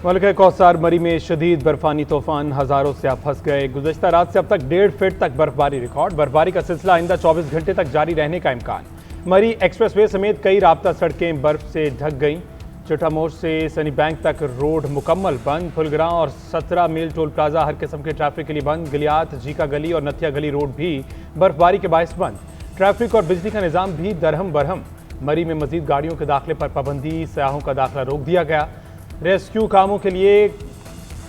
मलका कौसार मरी में शदीद बर्फानी तूफान, हजारों से आप फंस गए। गुज़श्ता रात से अब तक 1.5 फीट तक बर्फबारी रिकॉर्ड। बर्फबारी का सिलसिला आइंदा 24 घंटे तक जारी रहने का इम्कान। मरी एक्सप्रेसवे समेत कई राब्ता सड़कें बर्फ से ढक गईं। चिट्ठा मोड़ से सनी बैंक तक रोड मुकम्मल बंद। फुलग्रां और 17 मील टोल प्लाजा हर किस्म के ट्रैफिक के लिए बंद। गलियात, जीका गली और नथिया गली रोड भी बर्फबारी के बायस बंद। ट्रैफिक और बिजली का निज़ाम भी दरहम बरहम। मरी में मजीद गाड़ियों के दाखिले पर पाबंदी, सयाहों का दाखिला रोक दिया गया। रेस्क्यू कामों के लिए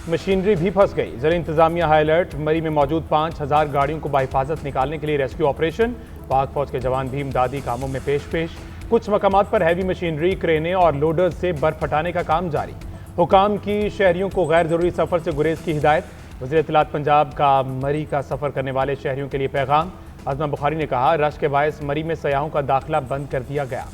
मशीनरी भी फंस गई। ज़िला इंतजामिया हाई अलर्ट। मरी में मौजूद 5000 गाड़ियों को बाहिफाजत निकालने के लिए रेस्क्यू ऑपरेशन। पाक फौज के जवान भी इमदादी कामों में पेश। कुछ मकामात पर हैवी मशीनरी, क्रेनें और लोडर्स से बर्फ हटाने का काम जारी। हुकाम की शहरियों को गैर जरूरी सफर से गुरेज की हिदायत। वज़ीर इत्तलात पंजाब का मरी का सफर करने वाले शहरियों के लिए पैगाम। अज़मा बुखारी ने कहा, रश के बायस मरी में सयाहों का दाखिला बंद कर दिया गया।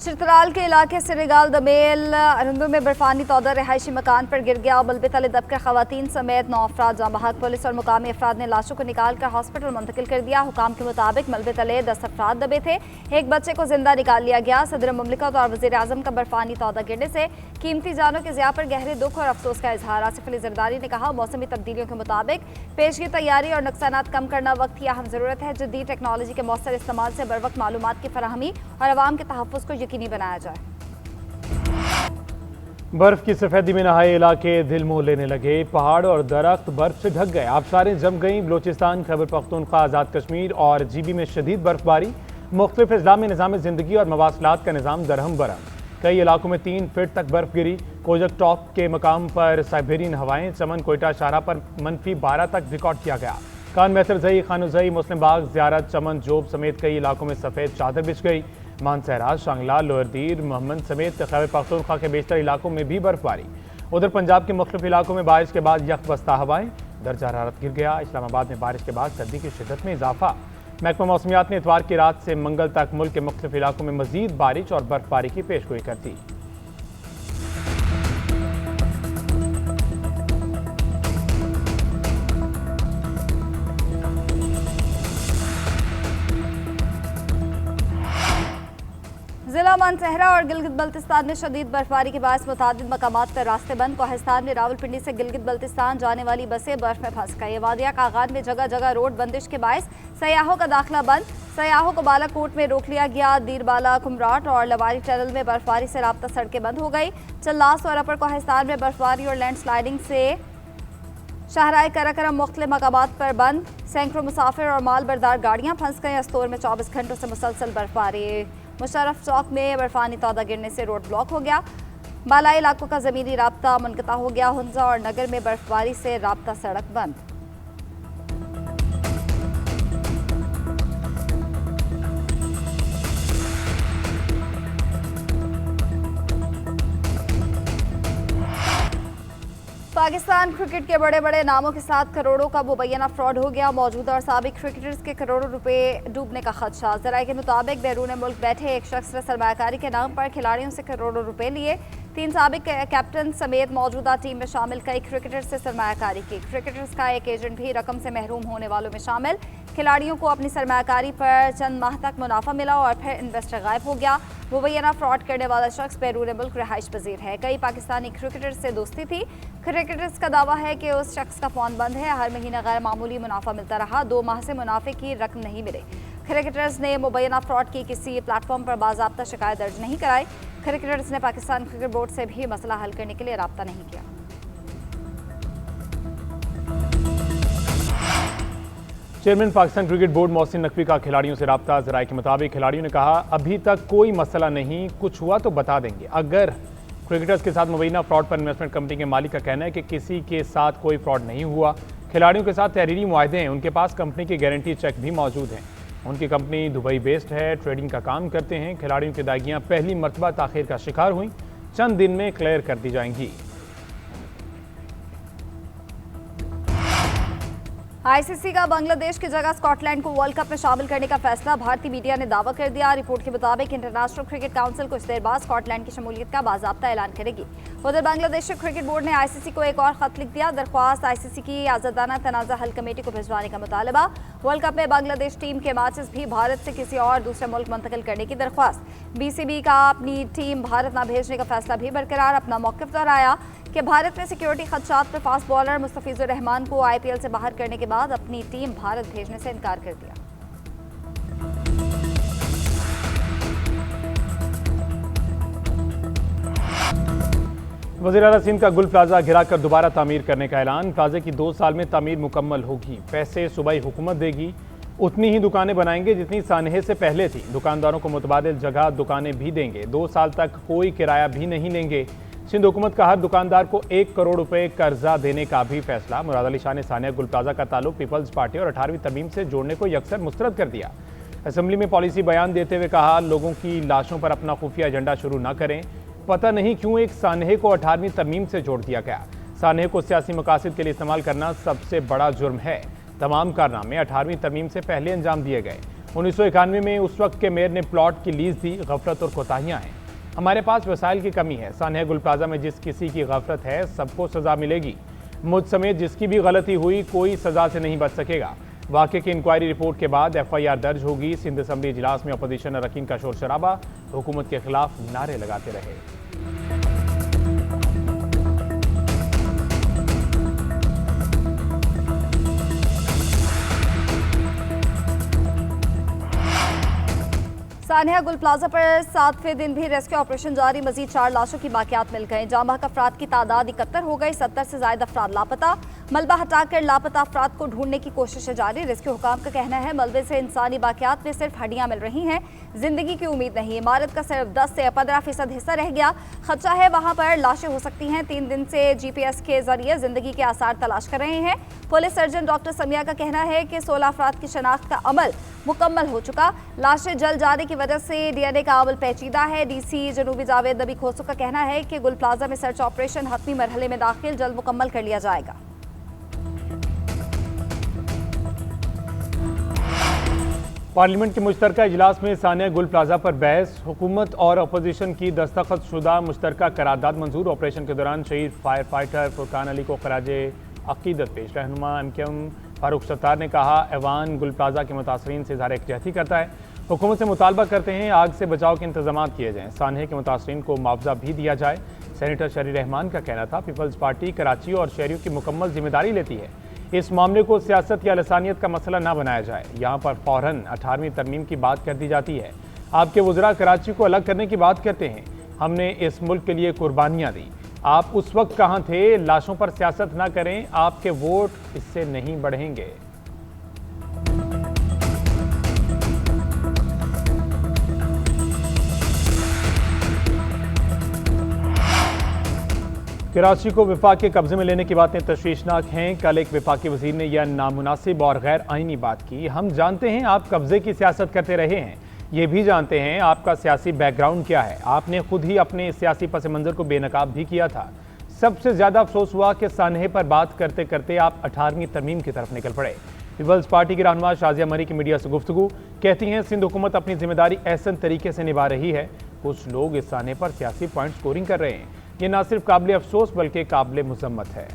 चित्राल के इलाके से रिगाल दमेल अरंदों में बर्फानी तौदा रिहायशी मकान पर गिर गया। मलबे तले दबकर खवातीन समेत 9 अफराद जाँ बहक। पुलिस और मुकामी अफराद ने लाशों को निकाल कर हॉस्पिटल मुंतकिल कर दिया। हुकाम के मुताबिक मलबे तले 10 अफराद दबे थे। एक बच्चे को जिंदा निकाल लिया गया। सदर मुमलिकत और वज़ीर आज़म का बर्फानी तौदा गिरने से कीमती जानों के ज़िया पर गहरे दुख और अफसोस का इजहार। आसिफ अली जरदारी ने कहा, मौसमी तब्दीलियों के मुताबिक पेश की तैयारी और नुकसानात कम करना वक्त की अहम ज़रूरत है। जदीद टेक्नोलॉजी के मौसर इस्तेमाल से बर वक्त मालूमात की फराहमी और अवाम के तहफ़्फ़ुज़ को यकीनी बनाया जाए। बर्फ की सफेदी में नहाए इलाके दिल मोह लेने लगे। पहाड़ और दरख्त बर्फ से ढक गए। आबशारें जम गईं। बलोचिस्तान, खैबर पख्तूनख्वा, आज़ाद कश्मीर और जीबी में शदीद बर्फबारी। मुख्तलिफ अजला में निज़ाम ज़िंदगी और मवासलात का निज़ाम दरहम बरहम। कई इलाकों में 3 फीट तक बर्फ गिरी। कोजक टॉप के मकाम पर साइबेरियन हवाएं। चमन कोयटा शाहरा पर -12 तक रिकॉर्ड किया गया। कान मैसर जई, खानुजई, मुस्लिम बाग, ज़ियारत, चमन, जोब समेत कई इलाकों में सफ़ेद चादर बिछ गई। मानसहरा, शांगला, लोअरदीर, मोहम्मद समेत खैबर पख्तूनख्वा के बेशतर इलाकों में भी बर्फबारी। उधर पंजाब के मुख्तलिफ इलाकों में बारिश के बाद यकबस्ता हवाएं। दर्जा हरारत गिर गया। इस्लामाबाद में बारिश के बाद सर्दी की शिद्दत में इजाफा। महकमा मौसमियात ने इतवार की रात से मंगल तक मुल्क के मुख्तलिफ इलाकों में मजीद बारिश और बर्फबारी की पेशगोई कर दी। जिला मानसहरा और गिलगित बल्तिस्तान में शदीद बर्फबारी के बायस मुतादिद मकामात पर रास्ते बंद। कोहिस्तान में रावलपिंडी से गिलगित बल्तिस्तान जाने वाली बसें बर्फ में फंस गई। वादिया कागान में जगह जगह रोड बंदिश के बायस सयाहों का दाखिला बंद। सयाहों को बालाकोट में रोक लिया गया। दीरबाला, कुमराट और लवारी टनल में बर्फबारी से राब्ता सड़कें बंद हो गई। चल्लास और अपर कोहिस्तान में बर्फबारी और लैंडस्लाइडिंग से शाहराए कराकरम मुख्तलिफ मकामात पर बंद। सैकड़ों मुसाफिर और माल बरदार गाड़ियाँ फंस गई। अस्तोर में 24 घंटों से मुसलसल बर्फबारी। मुशर्रफ चौक में बर्फानी तौदा गिरने से रोड ब्लॉक हो गया। बालाई इलाकों का ज़मीनी राब्ता मुनक़ता हो गया। हुंजा और नगर में बर्फबारी से राब्ता सड़क बंद। पाकिस्तान क्रिकेट के बड़े बड़े नामों के साथ करोड़ों का मुबैना फ्रॉड हो गया। मौजूदा और साबिक क्रिकेटर्स के करोड़ों रुपए डूबने का खदशा। ज़राए के मुताबिक बैरून मुल्क बैठे एक शख्स ने सरमायाकारी के नाम पर खिलाड़ियों से करोड़ों रुपए लिए। 3 साबिक कैप्टन समेत मौजूदा टीम में शामिल कई क्रिकेटर्स से सरमायाकारी की। क्रिकेटर्स का एक एजेंट भी रकम से महरूम होने वालों में शामिल। खिलाड़ियों को अपनी सरमायाकारी पर चंद माह तक मुनाफा मिला और फिर इन्वेस्टर गायब हो गया। मुबैना फ्रॉड करने वाला शख्स बैरून मुल्क रिहाइश पजीर है। कई पाकिस्तानी क्रिकेटर्स से दोस्ती थी। क्रिकेटर्स का दावा है कि उस शख्स का फ़ोन बंद है। हर महीने गैर मामूली मुनाफा मिलता रहा। 2 माह से मुनाफे की रकम नहीं मिली। क्रिकेटर्स ने मुबैना फ्रॉड की किसी प्लेटफॉर्म पर बाज़ाब्ता शिकायत दर्ज नहीं कराई। क्रिकेटर्स ने पाकिस्तान क्रिकेट बोर्ड से भी मसला हल करने के लिए राब्ता नहीं किया। Chairman Pakistan cricket board Mohsin Naqvi का खिलाड़ियों से राब्ता। ज़राए के मुताबिक खिलाड़ियों ने कहा, अभी तक कोई मसला नहीं, कुछ हुआ तो बता देंगे। अगर क्रिकेटर्स के साथ मुबैना फ्रॉड पर इन्वेस्टमेंट कंपनी के मालिक का कहना है कि किसी के साथ कोई फ्रॉड नहीं हुआ। खिलाड़ियों के साथ तहरीरी मुआहदे हैं। उनके पास कंपनी की गारंटी चेक भी मौजूद हैं। उनकी कंपनी दुबई बेस्ड है, ट्रेडिंग का काम करते हैं। खिलाड़ियों की अदायगियाँ पहली मरतबा ताख़ीर का शिकार हुई, चंद दिन में क्लियर कर दी जाएंगी। आईसीसी का बांग्लादेश की जगह स्कॉटलैंड को वर्ल्ड कप में शामिल करने का फैसला, भारतीय मीडिया ने दावा कर दिया। रिपोर्ट के मुताबिक इंटरनेशनल क्रिकेट काउंसिल कुछ देर बाद स्कॉटलैंड की शमूलियत का बाज़ाब्ता ऐलान करेगी। उधर बांग्लादेश क्रिकेट बोर्ड ने आईसीसी को एक और खत लिख दिया। दरख्वास्त आईसीसी की आज़ादाना तनाज़ा हल कमेटी को भिजवाने का मुतालबा। वर्ल्ड कप में बांग्लादेश टीम के मैचेस भी भारत से किसी और दूसरे मुल्क मुंतकिल करने की दरख्वास्त। बीसीबी का अपनी टीम भारत न भेजने का फैसला भी बरकरार, अपना मौक़िफ़ दोहराया कि भारत में सिक्योरिटी खदशात पर फास्ट बॉलर मुस्तफिजुर रहमान को आईपीएल से बाहर करने के बाद अपनी टीम भारत भेजने से इनकार कर दिया। वज़ीर आला सिंध का गुल प्लाजा गिराकर दोबारा तामीर करने का ऐलान। प्लाजे की 2 साल में तामीर मुकम्मल होगी। पैसे सूबाई हुकूमत देगी। उतनी ही दुकानें बनाएंगे जितनी सानहे से पहले थी। दुकानदारों को मुतबादिल जगह दुकानें भी देंगे। 2 साल तक कोई किराया भी नहीं लेंगे। सिंध हुकूमत का हर दुकानदार को 1 करोड़ रुपए कर्जा देने का भी फैसला। मुराद अली शाह ने सानिया गुल प्लाजा का ताल्लुक पीपल्स पार्टी और 18वीं तरमीम से जोड़ने को यकसर मुस्तरद कर दिया। असेंबली में पॉलिसी बयान देते हुए कहा, लोगों की लाशों पर अपना खुफिया एजेंडा शुरू न करें। पता नहीं क्यों एक सानहे को 18वीं तरमीम से जोड़ दिया गया। सानहे को सियासी मकासद के लिए इस्तेमाल करना सबसे बड़ा जुर्म है। तमाम कारनामे 18वीं तरमीम से पहले अंजाम दिए गए। 1991 में उस वक्त के मेयर ने प्लॉट की लीज दी। गफलत और कोताहियां हैं। हमारे पास वसाइल की कमी है। सानिया गुल प्लाजा में जिस किसी की गफलत है सबको सजा मिलेगी। मुझ समेत जिसकी भी गलती हुई कोई सजा से नहीं बच सकेगा। वाक़े की इंक्वायरी रिपोर्ट के बाद FIR दर्ज होगी। सिंध असम्बली इजलास में अपोजिशन अरकान का शोर शराबा, हुकूमत के खिलाफ नारे लगाते रहे। सानिया गुल प्लाजा पर 7वें दिन भी रेस्क्यू ऑपरेशन जारी। मजीद 4 लाशों की बाकियात मिल गए। जाँ बहक अफराद की तादाद 71 हो गई। 70 से ज्यादा अफराद लापता। मलबा हटाकर लापता अफराद को ढूंढने की कोशिशें जारी। रेस्क्यू हुकाम का कहना है मलबे से इंसानी बाकियात में सिर्फ हड्डियां मिल रही हैं, जिंदगी की उम्मीद नहीं। इमारत का सिर्फ 10 से 15% हिस्सा रह गया। खदशा है वहां पर लाशें हो सकती हैं। 3 दिन से GPS के जरिए जिंदगी के आसार तलाश कर रहे हैं। पुलिस सर्जन डॉक्टर समिया का कहना है कि 16 अफराद की शनाख्त का अमल मुकम्मल हो चुका। लाशें जल जाने की वजह से DNA का अमल पेचीदा है। DC जनूबी जावेद नबी खोसू का कहना है कि गुल प्लाजा में सर्च ऑपरेशन हतमी मरहले में दाखिल जल्द मुकम्मल कर लिया जाएगा। पार्लियामेंट के मुश्तरका इजलास में सानिया गुल प्लाजा पर बहस। हुकूमत और अपोजिशन की दस्तखत शुदा मुश्तरका करारदाद मंजूर। ऑपरेशन के दौरान शहीद फायर फाइटर फुरकान अली को खराजे अकीदत पेश। रहनुमा MKM फारूक सत्तार ने कहा, ऐवान गुल प्लाजा के मुतासरीन से इज़हार यकजहती करता है। हुकूमत से मुतालबा करते हैं आग से बचाव के इंतजाम किए जाएँ। सानहे के मुतासरीन को मुआवजा भी दिया जाए। सेनेटर शरी रहमान का कहना था, पीपल्स पार्टी कराची और शहरियों की मुकम्मल जिम्मेदारी लेती है। इस मामले को सियासत या लसानियत का मसला ना बनाया जाए। यहाँ पर फ़ौरन 18वीं तरमीम की बात कर दी जाती है। आपके वज़रा कराची को अलग करने की बात करते हैं। हमने इस मुल्क के लिए कुर्बानियाँ दी। आप उस वक्त कहाँ थे? लाशों पर सियासत ना करें, आपके वोट इससे नहीं बढ़ेंगे। कराची को विफाक के कब्जे में लेने की बातें तशवीशनाक हैं। कल एक विफाकी वजीर ने यह नामुनासिब और गैर आईनी बात की। हम जानते हैं आप कब्जे की सियासत करते रहे हैं, ये भी जानते हैं आपका सियासी बैकग्राउंड क्या है। आपने खुद ही अपने सियासी पस मंज़र को बेनकाब भी किया था। सबसे ज़्यादा अफसोस हुआ कि सानहे पर बात करते करते आप 18वीं तरमीम की तरफ निकल पड़े। पीपल्स पार्टी की रहनुमा शाजिया मरी की मीडिया से गुफ्तगू। कहती हैं, सिंध हुकूमत अपनी जिम्मेदारी ऐसा तरीके से निभा रही है। कुछ लोग इस सानहे पर सियासी पॉइंट स्कोरिंग कर रहे हैं। ये ना सिर्फ काबिल अफसोस बल्कि काबिल मुज़म्मत है।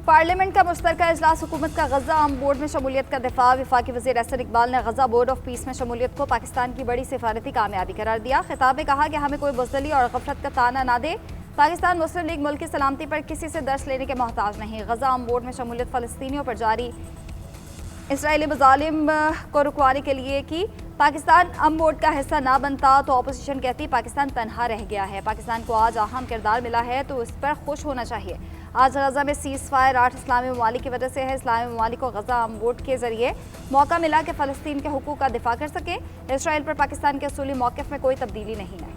पार्लियामेंट का मुश्तरका इजलास हुकूमत का गजा आम बोर्ड में शमूलियत का दिफा। वफाकी वज़ीर एहसन इकबाल ने गजा बोर्ड ऑफ पीस में शमूलियत को पाकिस्तान की बड़ी सिफारती कामयाबी करार दिया। खिताब में कहा कि हमें कोई बुज़दिली और गफलत का ताना ना दे। पाकिस्तान मुस्लिम लीग मुल्क की सलामती पर किसी से दर्स लेने के मोहताज नहीं। गजा आम बोर्ड में शमूलियत फ़लस्तीनियों पर जारी इसराइली मज़ालिम को रुकवाने के लिए की। पाकिस्तान अम बोर्ड का हिस्सा ना बनता तो अपोजिशन कहती पाकिस्तान तनहा रह गया है। पाकिस्तान को आज अहम किरदार मिला है तो इस पर खुश होना चाहिए। आज गजा में सीज़ फायर 8 इस्लामी ममालिक की वजह से है। इस्लामी ममालिक को गजा अम बोर्ड के जरिए मौका मिला कि फ़लस्तीन के हुकूक का दिफा कर सके। इसराइल पर पाकिस्तान के असूली मौक़िफ़ में कोई तब्दीली नहीं है।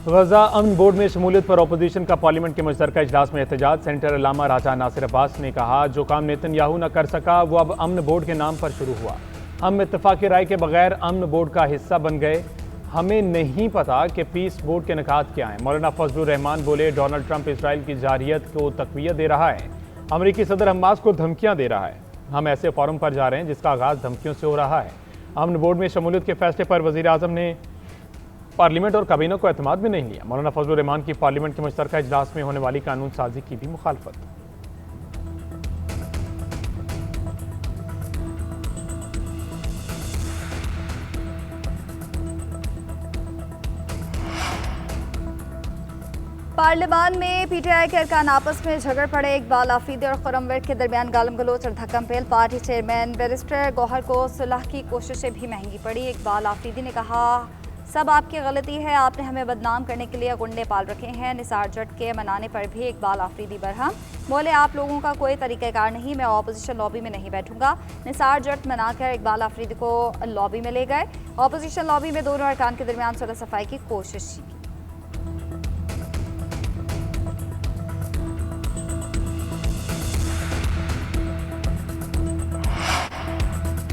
गजा अमन बोर्ड में शमूलियत पर अपोजिशन का पार्लियामेंट के मुश्तरका इजलास में एहतजाज। सेनेटर अल्लामा राजा नासिर अब्बास ने कहा, जो काम नेतन्याहू न कर सका वो अब अमन बोर्ड के नाम पर शुरू हुआ। हम इत्तफाक़ी राय के बगैर अमन बोर्ड का हिस्सा बन गए। हमें नहीं पता कि पीस बोर्ड के निकात क्या हैं। मौलाना फजलुर रहमान बोले, डोनाल्ड ट्रंप इसराइल की जारियत को तक़वियत दे रहा है। अमरीकी सदर हमास को धमकियाँ दे रहा है। हम ऐसे फोरम पर जा रहे हैं जिसका आगाज़ धमकियों से हो रहा है। अमन बोर्ड में शमूलियत के फैसले पर वज़ीर आज़म ने पार्लियामेंट और काबीना को एतमाद में नहीं लिया। मौलाना फजलुर रहमान की पार्लियामेंट के मुश्तरका इजलास में होने वाली कानून साजी की भी मुखालफत। पार्लियामान में पीटीआई के अरकान आपस में झगड़ पड़े। इकबाल आफरीदी और खुर्रम विर्क के दरमियान गालम गलोच और धक्कम पेल। पार्टी चेयरमैन बैरिस्टर गौहर को सुलह की कोशिशें भी महंगी पड़ी। इकबाल आफरीदी ने कहा, सब आपकी गलती है, आपने हमें बदनाम करने के लिए गुंडे पाल रखे हैं। निसार जट के मनाने पर भी इकबाल आफरीदी बरहम बोले, आप लोगों का कोई तरीक़ाकार नहीं, मैं ऑपोजिशन लॉबी में नहीं बैठूंगा। निसार जट मनाकर इकबाल आफरीदी को लॉबी में ले गए। ऑपोजिशन लॉबी में दोनों अरकान के दरमियान सुलह सफाई की कोशिश की।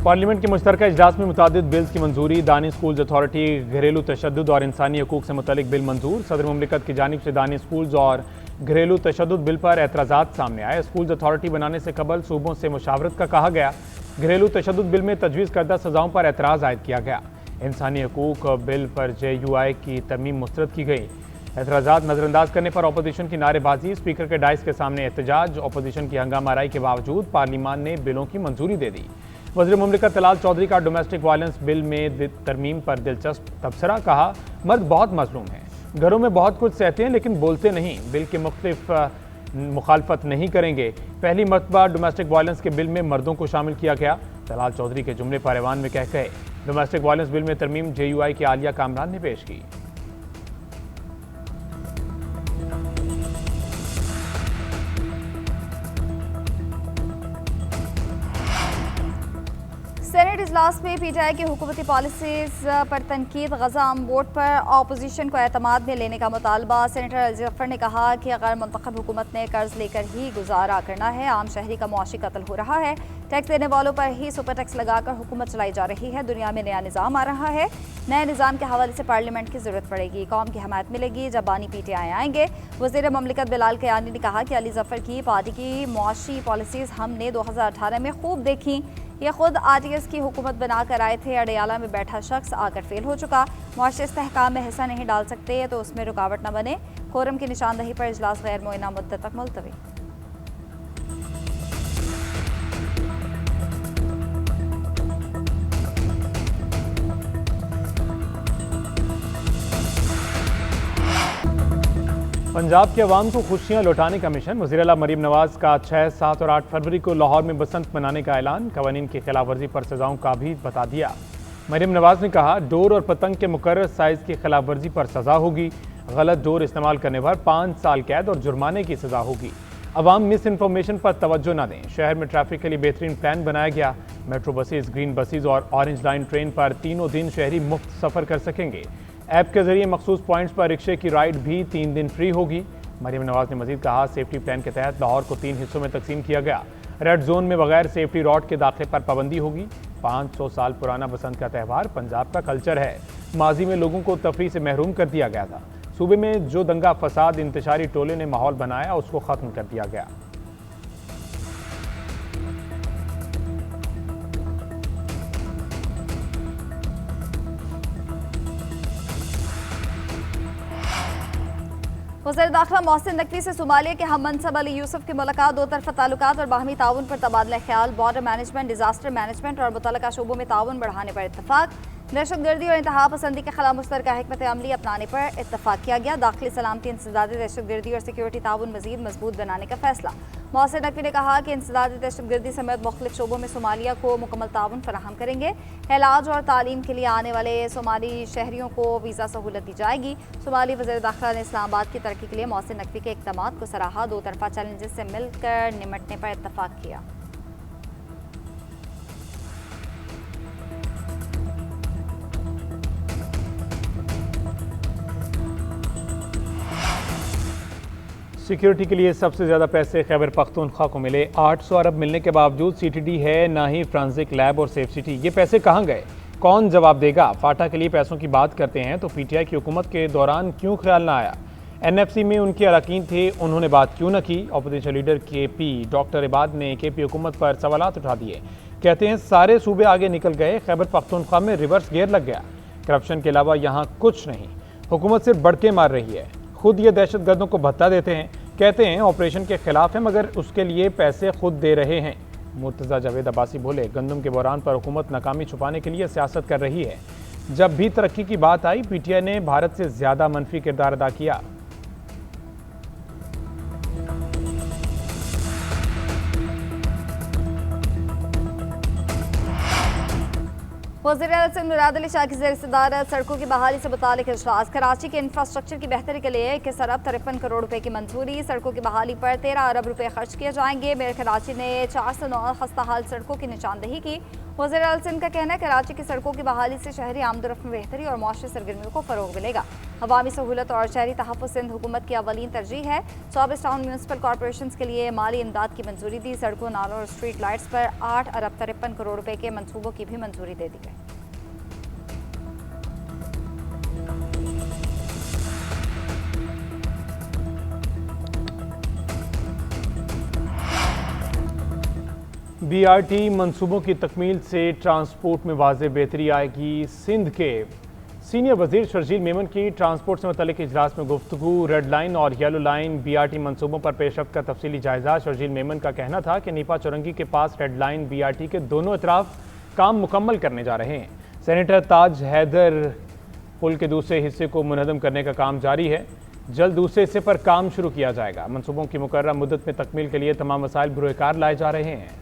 पार्लियामेंट के मुश्तरका इजलास में मुतादिद बिल्स की मंजूरी। दानी स्कूल्स अथॉरिटी, घरेलू तशद्दुद और इंसानी हकूक से मुतल्लिक बिल मंजूर। सदर मुमलिकत की जानिब से दानी स्कूल्स और घरेलू तशद्दुद बिल पर एतराज़ात सामने आए। स्कूल्स अथॉरिटी बनाने से कबल सूबों से मुशावरत का कहा गया। घरेलू तशद्दुद बिल में तजवीज़ करदा सज़ाओं पर एतराज़ आयद किया गया। इंसानी हकूक बिल पर JUI की तरमीम मुस्तरद की गई। एतराज़ात नज़रअंदाज करने पर अपोजिशन की नारेबाजी। स्पीकर के डाइस के सामने एहतजाज। अपोजिशन की हंगामा राय के बावजूद पार्लियामान ने बिलों की मंजूरी दे दी। वज़ीर मुमलिकत तलाल चौधरी का डोमेस्टिक वायलेंस बिल में तरमीम पर दिलचस्प तबसरा। कहा, मर्द बहुत मजलूम हैं, घरों में बहुत कुछ सहते हैं लेकिन बोलते नहीं। बिल की मुखालफत नहीं करेंगे। पहली मरतबा डोमेस्टिक वायलेंस के बिल में मर्दों को शामिल किया गया। तलाल चौधरी के जुमले पर ऐवान में कह कहे डोमेस्टिक वायलेंस बिल में तरमीम JUI की आलिया कामरान ने पेश की। सेनेट इजलास में पीटीआई की हुकूमती पॉलिसीज पर तनकीद। गजा अमन बोर्ड पर अपोजिशन को एतमाद में लेने का मुतालबा। सेनेटर अली जफर ने कहा कि गैर मुंतखब हुकूमत ने कर्ज लेकर ही गुजारा करना है। आम शहरी का मुआशी कत्ल हो रहा है। टैक्स देने वालों पर ही सुपर टैक्स लगाकर हुकूमत चलाई जा रही है। दुनिया में नया निज़ाम आ रहा है। नए निज़ाम के हवाले से पार्लियामेंट की ज़रूरत पड़ेगी। कौम की हमायत मिलेगी जब बानी पीटीआई आएंगे। वज़ीर ममलिकत बिलाल कयानी ने कहा कि अली जफर की पार्टी की मुआशी पॉलिसीज़ हमने 2018 में खूब देखी। ये खुद RTS की हुकूमत बनाकर आए थे। अडयाला में बैठा शख्स आकर फेल हो चुका। मुआशी इस्तेहकाम में हिस्सा नहीं डाल सकते तो उसमें रुकावट न बने। कोरम की निशानदही पर इजलास गैर मुअय्यना मुद्दत तक मुलतवी। पंजाब के अवाम को खुशियां लौटाने का मिशन। वज़ीर आला मरीम नवाज का 6, 7 और 8 फरवरी को लाहौर में बसंत मनाने का ऐलान। कवानीन की खिलाफ वर्जी पर सजाओं का भी बता दिया। मरीम नवाज ने कहा, डोर और पतंग के मुकर्रर साइज़ की खिलाफ वर्जी पर सज़ा होगी। गलत डोर इस्तेमाल करने पर 5 साल कैद और जुर्माने की सज़ा होगी। अवाम मिस इन्फॉर्मेशन पर तवज्जो न दें। शहर में ट्रैफिक के लिए बेहतरीन प्लान बनाया गया। मेट्रो बसेज, ग्रीन बसेज और ऑरेंज लाइन ट्रेन पर तीनों दिन शहरी मुफ्त सफ़र कर सकेंगे। ऐप के जरिए मखसूस पॉइंट्स पर रिक्शे की राइड भी 3 दिन फ्री होगी। मरीम नवाज ने मजीद कहा, सेफ्टी प्लान के तहत लाहौर को 3 हिस्सों में तकसीम किया गया। रेड जोन में बगैर सेफ्टी रॉड के दाखिले पर पाबंदी होगी। 500 साल पुराना बसंत का त्यौहार पंजाब का कल्चर है। माजी में लोगों को तफरी से महरूम कर दिया गया था। सूबे में जो दंगा फसाद इंतशारी टोले ने माहौल बनाया उसको ख़त्म कर दिया गया। वज़ीर दाखिला मोहसिन नकवी से सोमालिया के हम मनसब अली यूसुफ की मुलाकात। दो तरफ़ा ताल्लुकात और बाहमी ताउन पर तबादला ख्याल। बॉर्डर मैनेजमेंट, डिजास्टर मैनेजमेंट और मुतल्लका शोबों में ताउन बढ़ाने पर इत्तफाक। दहशतगर्दी और इंतहा पसंदी के खिलाफ मुश्तरका हिकमत अमली अपनाने पर इत्तफाक किया गया। दाखिली सलामती, इंसदादी, दहशतगर्दी और सिक्योरिटी ताउन मजीद मजबूत बनाने का फैसला। मोहसिन नकवी ने कहा कि इंसदादी, दहशतगर्दी समेत मुख्तलिफ शोबों में सोमालिया को मुकम्मल ताउन फराहम करेंगे। इलाज और तालीम के लिए आने वाले सोमाली शहरियों को वीज़ा सहूलत दी जाएगी। सोमाली वज़ीर दाखिला ने इस्लामाबाद की तरक्की के लिए मोहसिन नकवी के इक़दामात को सराहा। दो तरफ़ा चैलेंजेस से मिलकर निमटने पर इत्तफाक किया। सिक्योरिटी के लिए सबसे ज़्यादा पैसे खैबर पख्तूनख्वा को मिले। 800 अरब मिलने के बावजूद सीटीडी है ना ही फ्रांसिक लैब और सेफ सिटी। ये पैसे कहाँ गए, कौन जवाब देगा? फाटा के लिए पैसों की बात करते हैं तो पीटीआई की हुकूमत के दौरान क्यों ख्याल ना आया? एनएफसी में उनके अरकान थे, उन्होंने बात क्यों न की? अपोजिशन लीडर केपी डॉक्टर इबाद ने केपी हुकूमत पर सवालात उठा दिए। कहते हैं सारे सूबे आगे निकल गए, खैबर पख्तूनख्वा में रिवर्स गियर लग गया। करप्शन के अलावा यहाँ कुछ नहीं, हुकूमत सिर्फ बढ़के मार रही है। खुद ये दहशतगर्दों को भत्ता देते हैं, कहते हैं ऑपरेशन के खिलाफ हैं, मगर उसके लिए पैसे खुद दे रहे हैं। मुर्तज़ा जावेद अब्बासी बोले, गंदम के बहरान पर हुकूमत नाकामी छुपाने के लिए सियासत कर रही है। जब भी तरक्की की बात आई, पीटीआई ने भारत से ज़्यादा मनफी किरदार अदा किया। वज़ीर-ए-आज़म मुराद अली शाह की ज़ेर-ए-सदारत सड़कों की बहाली से मुतालिक इजलास। कराची के इंफ्रास्ट्रक्चर की बेहतरी के लिए 21 अरब 53 करोड़ रुपए की मंजूरी। सड़कों की बहाली पर 13 अरब रुपए खर्च किए जाएंगे। मेयर कराची ने 409 खस्ता हाल सड़कों की निशानदही की। वज़ीर-ए-आज़म का कहना है कराची की सड़कों की बहाली से शहरी आमदोरफ्त में बेहतरी और मुआशी सरगर्मियों को फ़रोग मिलेगा। अवामी सहूलत और शहरी तहफ़्फ़ुज़ सिंध हुकूमत की अवलीन तरजीह है। 24 टाउन म्यूनसिपल कॉरपोरेशन के लिए माली इमदाद की मंजूरी दी। सड़कों, नालों और स्ट्रीट लाइट्स पर 8 अरब 53 करोड़ रुपए के मनसूबों की भी मंजूरी दे दी गई। बीआरटी मंसूबों की तकमील से ट्रांसपोर्ट में वाज़ेह बेहतरी आएगी। सिंध के सीनियर वजीर शर्जील मेमन की ट्रांसपोर्ट से मुतल्लिक इजलास में गुफ्तगू। रेड लाइन और येलो लाइन बीआरटी मंसूबों पर पेशरफ्त का तफसीली जायजा। शर्जील मेमन का कहना था कि नीपा चौरंगी के पास रेड लाइन बीआरटी के दोनों अतराफ काम मुकम्मल करने जा रहे हैं। सेनेटर ताज हैदर पुल के दूसरे हिस्से को मुनहदम करने का काम जारी है। जल्द दूसरे हिस्से पर काम शुरू किया जाएगा। मंसूबों की मुकर्रर मुद्दत में तकमील के लिए तमाम वसाइल बुरोकार लाए जा रहे हैं।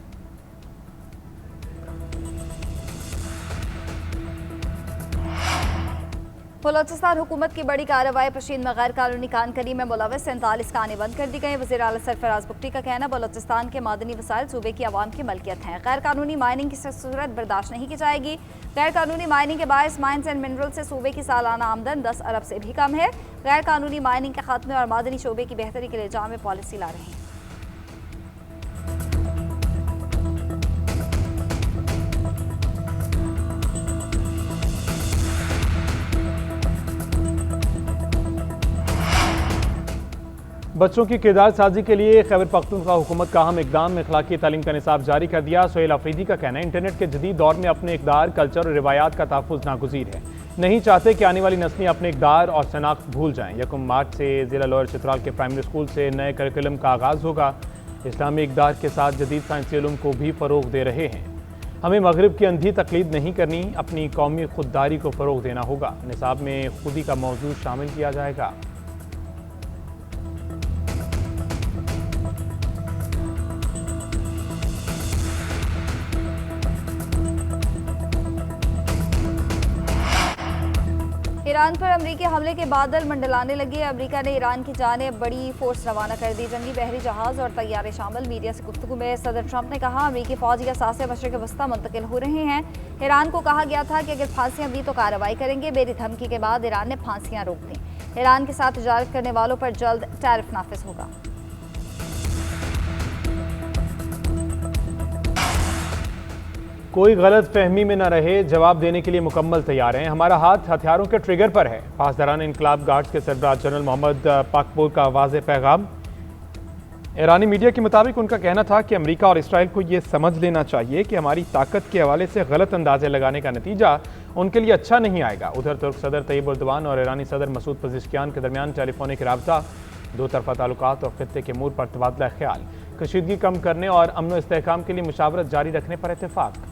बलोचिस्तान हुकूमत की बड़ी कार्रवाई। पशीन में गैर कानूनी कानकरी में मुलविस 47 खाने बंद कर दी गई। वज़ीर आला सरफराज बुगटी का कहना, बलोचिस्तान के मादनी वसाइल सूबे की आवाम की मलकियत हैं। गैर कानूनी माइनिंग की सूरत बर्दाश्त नहीं की जाएगी। गैर कानूनी माइनिंग के बायस माइंस एंड मिनरल से सूबे की सालाना आमदन 10 अरब से भी कम है। गैर कानूनी माइनिंग के खात्मे और मादनी शोबे की बेहतरी के लिए जामे पॉलिसी ला रहे हैं। बच्चों की किरदार साजी के लिए खैबर पख्तूनख्वा हुकूमत का अहम इकदाम में इखलाकी तालीम का निसाब जारी कर दिया। सोहेल अफरीदी का कहना है, इंटरनेट के जदीद दौर में अपने इक़दार, कल्चर और रिवायात का तहफ़्फ़ुज़ नागुज़ीर है। नहीं चाहते कि आने वाली नस्लें अपने इक़दार और शनाख्त भूल जाएँ। 1 मार्च से ज़िला लोअर चित्राल के प्राइमरी स्कूल से नए करिकुलम का आगाज़ होगा। इस्लामी इक़दार के साथ जदीद साइंसी इल्म को भी फ़रोग़ दे रहे हैं। हमें मगरिब की अंधी तकलीद नहीं करनी, अपनी कौमी खुददारी को फ़रोग़ देना होगा। निसाब में खुदी का मौजूद शामिल किया जाएगा। ईरान पर अमरीकी हमले के बादल मंडलाने लगे। अमरीका ने ईरान की जानिब बड़ी फोर्स रवाना कर दी। जंगी बहरी जहाज और तैयारे शामिल। मीडिया से गुफ्तगू में सदर ट्रंप ने कहा, अमरीकी फौजी असासे मशरिक़ वस्ता मुंतकिल हो रहे हैं। ईरान को कहा गया था कि अगर फांसियां दी तो कार्रवाई करेंगे। मेरी धमकी के बाद ईरान ने फांसियां रोक दी। ईरान के साथ तिजारत करने वालों पर जल्द टैरिफ नाफिज होगा। कोई गलत फहमी में न रहे, जवाब देने के लिए मुकम्मल तैयार हैं। हमारा हाथ हथियारों के ट्रिगर पर है। पासदारान इनकलाब गार्ड्स के सरबराह जनरल मोहम्मद पाकपोर का वाज़ेह पैगाम। ईरानी मीडिया के मुताबिक उनका कहना था कि अमेरिका और इसराइल को यह समझ लेना चाहिए कि हमारी ताकत के हवाले से गलत अंदाजे लगाने का नतीजा उनके लिए अच्छा नहीं आएगा। उधर तुर्क सदर तैयब एर्दोगान और ईरानी सदर मसूद पज़ेश्कियान के दरमियान टेलीफोनिक राब्ता, दो तरफ़ा ताल्लुकात और खित्ते के अमूर पर तबादला ख्याल, कशीदगी कम करने और अमन व इस्तेहकाम के लिए मुशावरत जारी रखने पर इत्तेफाक।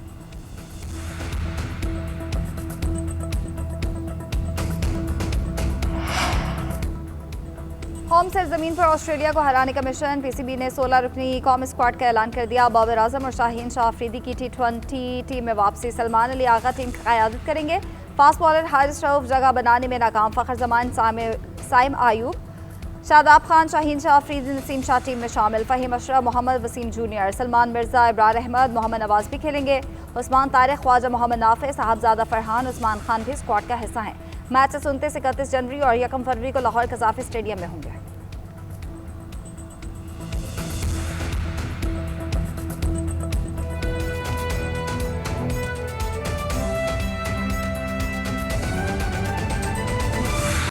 होम सरजमीन पर ऑस्ट्रेलिया को हराने का मिशन। पीसीबी ने 16 रुकनी कौमी स्क्वाड का ऐलान कर दिया। बाबर आजम और शाहीन शाह अफरीदी की T20 टीम में वापसी। सलमान अली आगा टीम की क़यादत करेंगे। फास्ट बॉलर हारिस रऊफ जगह बनाने में नाकाम। फ़खर जमान, साइम आयूब, शादाब खान, शाहीन शाह अफरीदी, नसीम शाह टीम में शामिल। फ़हीम अशरफ, मोहम्मद वसीम जूनियर, सलमान मिर्जा, इब्रार अहमद, मोहम्मद नवाज भी खेलेंगे। उस्मान तारिक, ख्वाजा मोहम्मद नाफे, साहबजादा फरहान, उस्मान खान भी स्क्वाड का हिस्सा हैं। मैच 29 से 31 जनवरी और 1 फरवरी को लाहौर कज़ाफ़ी स्टेडियम में होंगे।